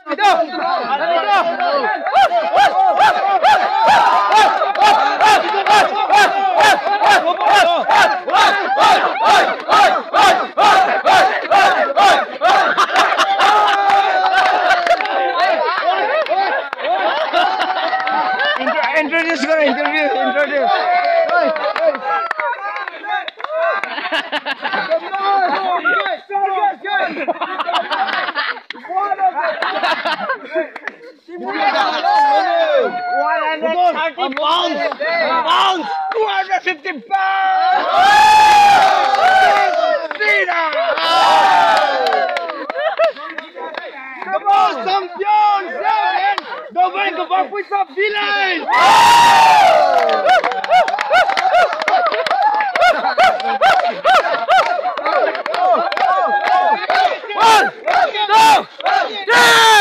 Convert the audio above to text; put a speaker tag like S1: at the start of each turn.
S1: Introduce. Pounds! 250 pounds! Cena! Come on, champion! Dawaj go, puesta villain! One, two, three!